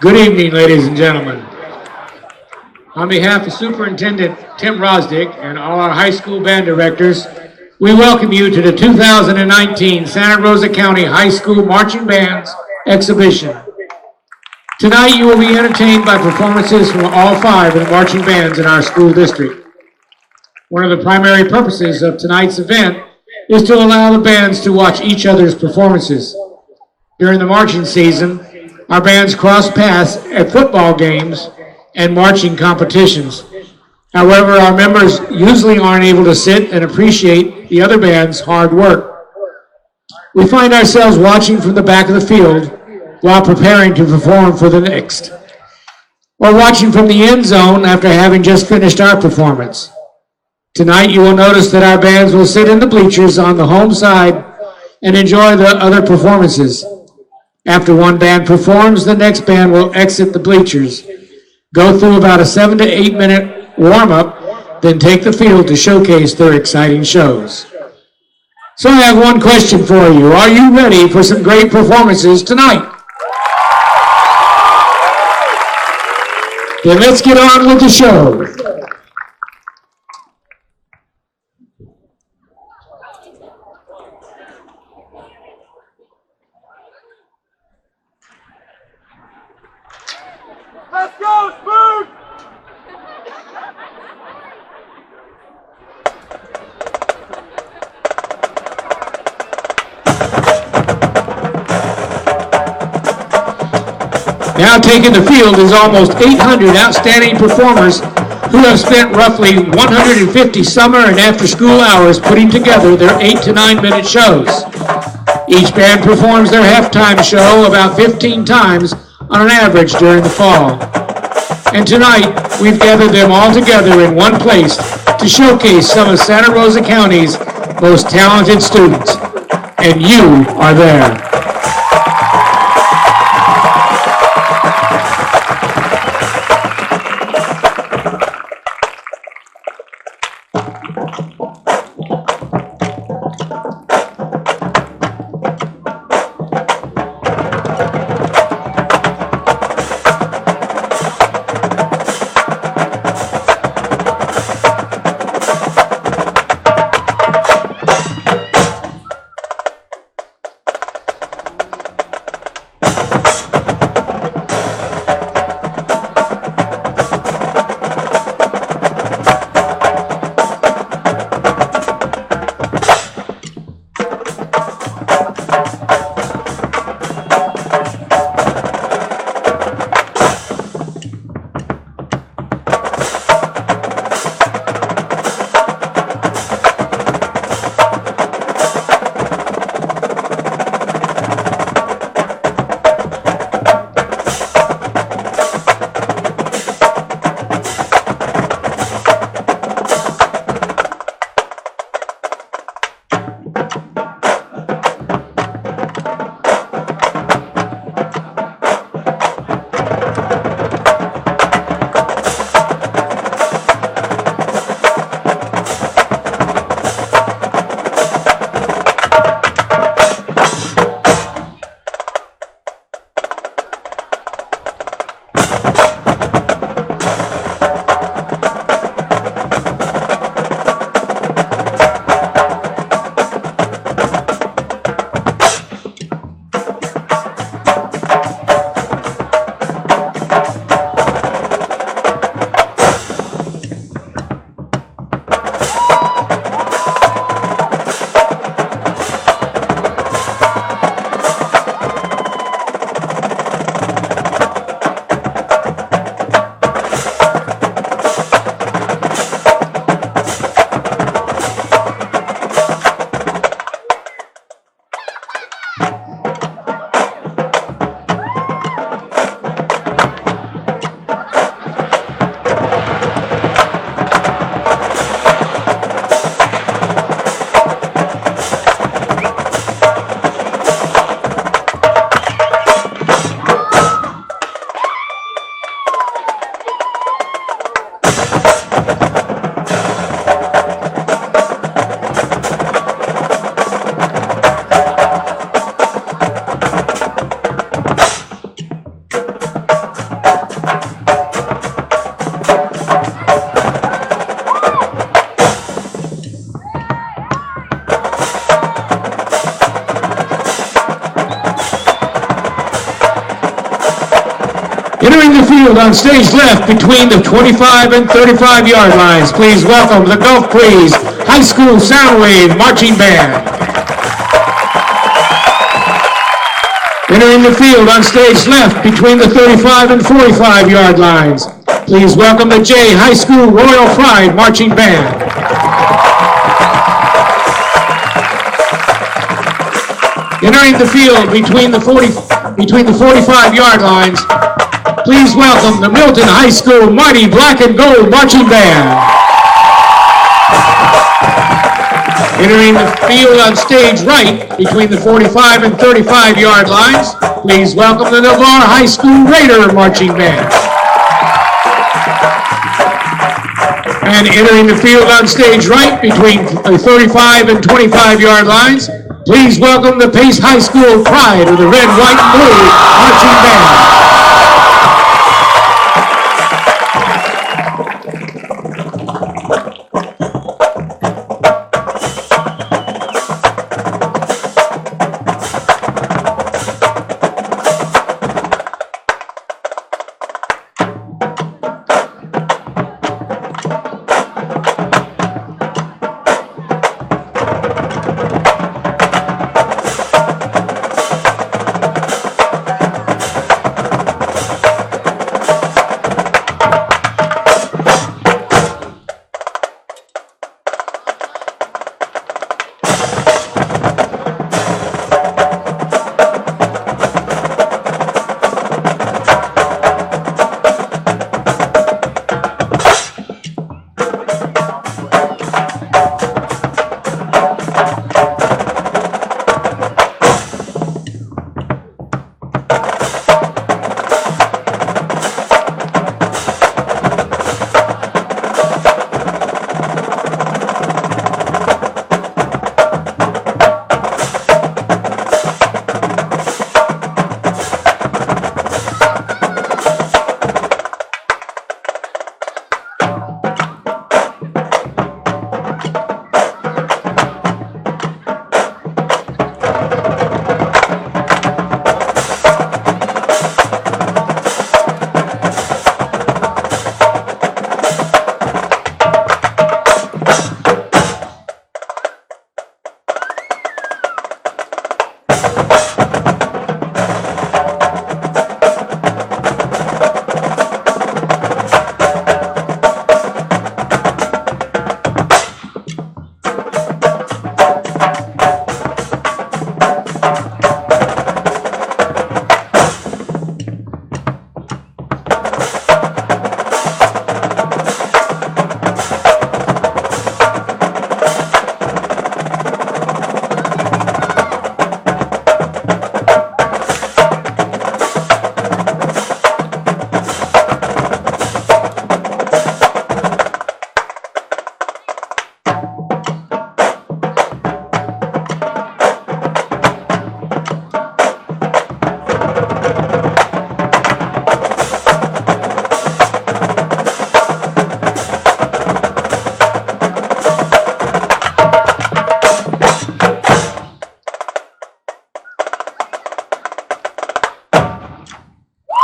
Good evening, ladies and gentlemen. On behalf of Superintendent Tim Rosdick and all our high school band directors, we welcome you to the 2019 Santa Rosa County High School Marching Bands Exhibition. Tonight you will be entertained by performances from all 5 of the marching bands in our school district. One of the primary purposes of tonight's event is to allow the bands to watch each other's performances. During the marching season, our bands cross paths at football games and marching competitions. However, our members usually aren't able to sit and appreciate the other band's hard work. We find ourselves watching from the back of the field while preparing to perform for the next, or watching from the end zone after having just finished our performance. Tonight you will notice that our bands will sit in the bleachers on the home side and enjoy the other performances. After one band performs, the next band will exit the bleachers, go through about a 7 to 8 minute warm-up, then take the field to showcase their exciting shows. So I have one question for you. Are you ready for some great performances tonight? Then let's get on with the show. Let's go, Spoon! Now taking the field is almost 800 outstanding performers who have spent roughly 150 summer and after-school hours putting together their 8 to 9 minute shows. Each band performs their halftime show about 15 times on an average during the fall. And tonight, we've gathered them all together in one place to showcase some of Santa Rosa County's most talented students. And you are there. Entering the field on stage left between the 25 and 35-yard lines, please welcome the Gulf Breeze High School Soundwave Marching Band. Entering the field on stage left between the 35 and 45-yard lines, please welcome the J High School Royal Pride Marching Band. Entering the field between the 45-yard lines, please welcome the Milton High School Mighty Black and Gold Marching Band. Entering the field on stage right between the 45 and 35-yard lines, please welcome the Navarre High School Raider Marching Band. And entering the field on stage right between the 35 and 25-yard lines, please welcome the Pace High School Pride of the Red, White, and Blue Marching Band.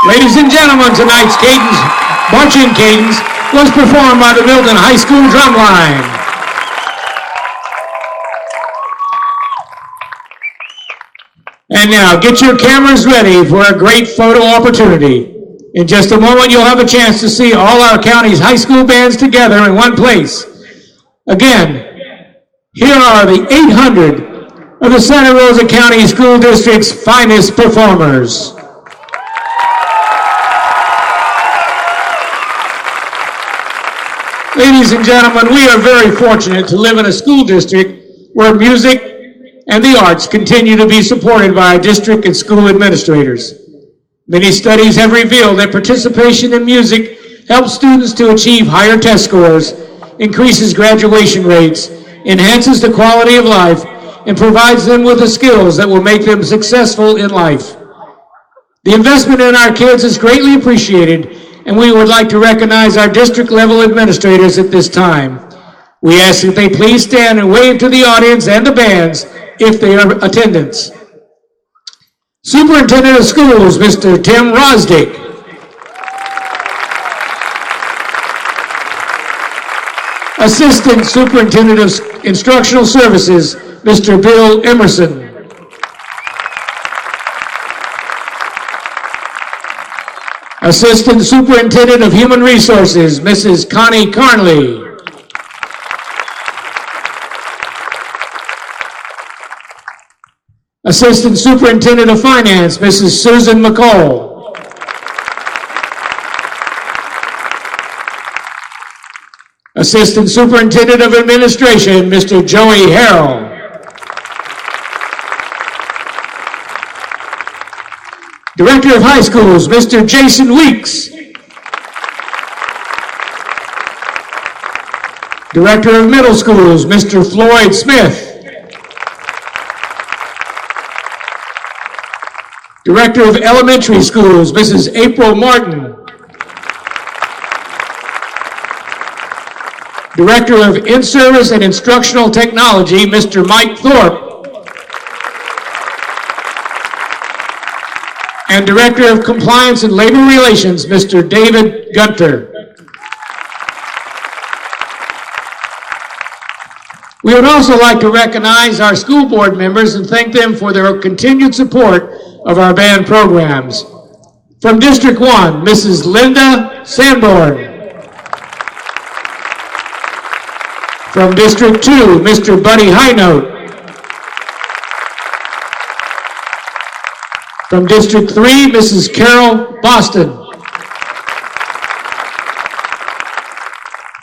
Ladies and gentlemen, tonight's cadence, marching cadence, was performed by the Milton High School Drumline. And now, get your cameras ready for a great photo opportunity. In just a moment, you'll have a chance to see all our county's high school bands together in one place. Again, here are the 800 of the Santa Rosa County School District's finest performers. Ladies and gentlemen, we are very fortunate to live in a school district where music and the arts continue to be supported by our district and school administrators. Many studies have revealed that participation in music helps students to achieve higher test scores, increases graduation rates, enhances the quality of life, and provides them with the skills that will make them successful in life. The investment in our kids is greatly appreciated, and we would like to recognize our district level administrators at this time. We ask that they please stand and wave to the audience and the bands if they are in attendance. Superintendent of Schools, Mr. Tim Rosdick. Assistant Superintendent of Instructional Services, Mr. Bill Emerson. Assistant Superintendent of Human Resources, Mrs. Connie Carnley. Assistant Superintendent of Finance, Mrs. Susan McCall. Assistant Superintendent of Administration, Mr. Joey Harrell. Director of High Schools, Mr. Jason Weeks. Director of Middle Schools, Mr. Floyd Smith. Director of Elementary Schools, Mrs. April Martin. Director of In-Service and Instructional Technology, Mr. Mike Thorpe. And Director of Compliance and Labor Relations, Mr. David Gunter. We would also like to recognize our school board members and thank them for their continued support of our band programs. From District 1, Mrs. Linda Sanborn. From District 2, Mr. Buddy Highnote. From District 3, Mrs. Carol Boston.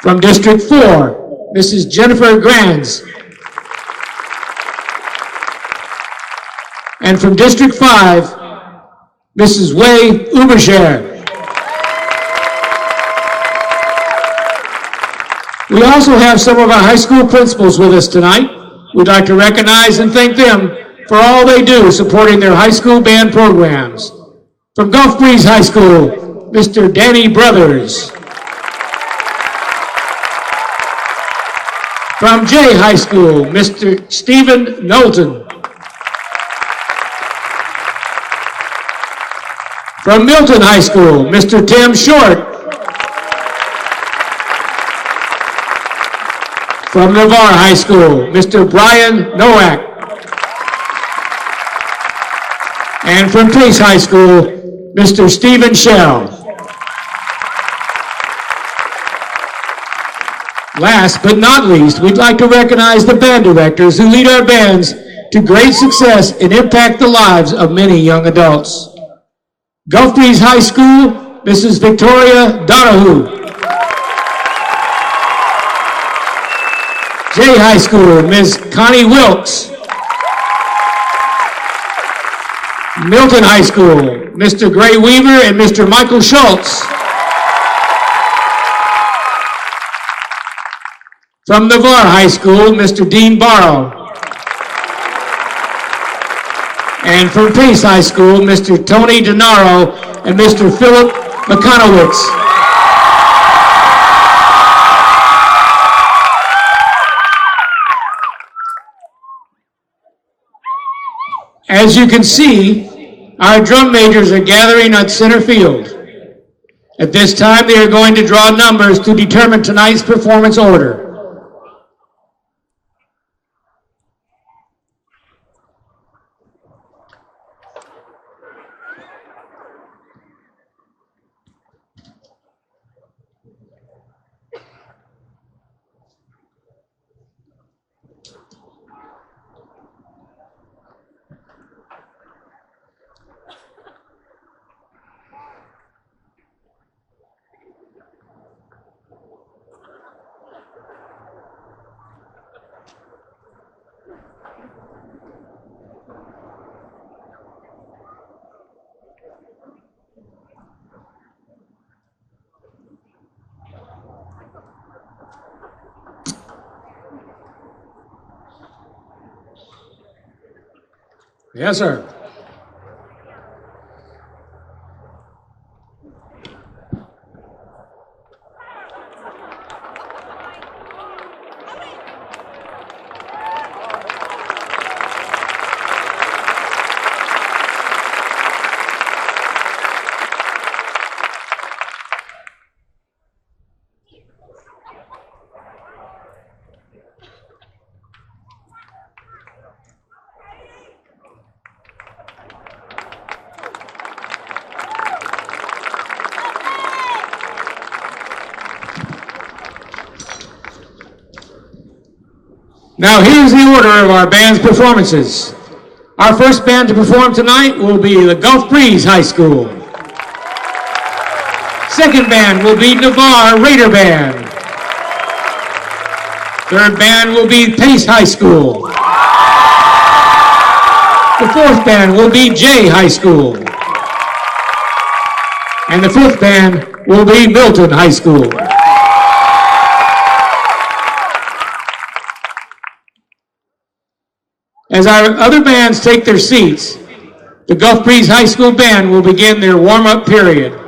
From District 4, Mrs. Jennifer Granz. And from District 5, Mrs. Way Ubershare. We also have some of our high school principals with us tonight. We'd like to recognize and thank them for all they do supporting their high school band programs. From Gulf Breeze High School, Mr. Danny Brothers. From Jay High School, Mr. Stephen Knowlton. From Milton High School, Mr. Tim Short. From Navarre High School, Mr. Brian Nowak. And from Pace High School, Mr. Stephen Shell. Last but not least, we'd like to recognize the band directors who lead our bands to great success and impact the lives of many young adults. Gulf Breeze High School, Mrs. Victoria Donahue. Jay High School, Ms. Connie Wilkes. Milton High School, Mr. Gray Weaver and Mr. Michael Schultz. From Navarre High School, Mr. Dean Barrow. And from Pace High School, Mr. Tony DeNaro and Mr. Philip McConowitz. As you can see, our drum majors are gathering at center field. At this time, they are going to draw numbers to determine tonight's performance order. Yes, sir. Now here's the order of our band's performances. Our first band to perform tonight will be the Gulf Breeze High School. Second band will be Navarre Raider Band. Third band will be Pace High School. The fourth band will be Jay High School. And the fifth band will be Milton High School. As our other bands take their seats, the Gulf Breeze High School Band will begin their warm-up period.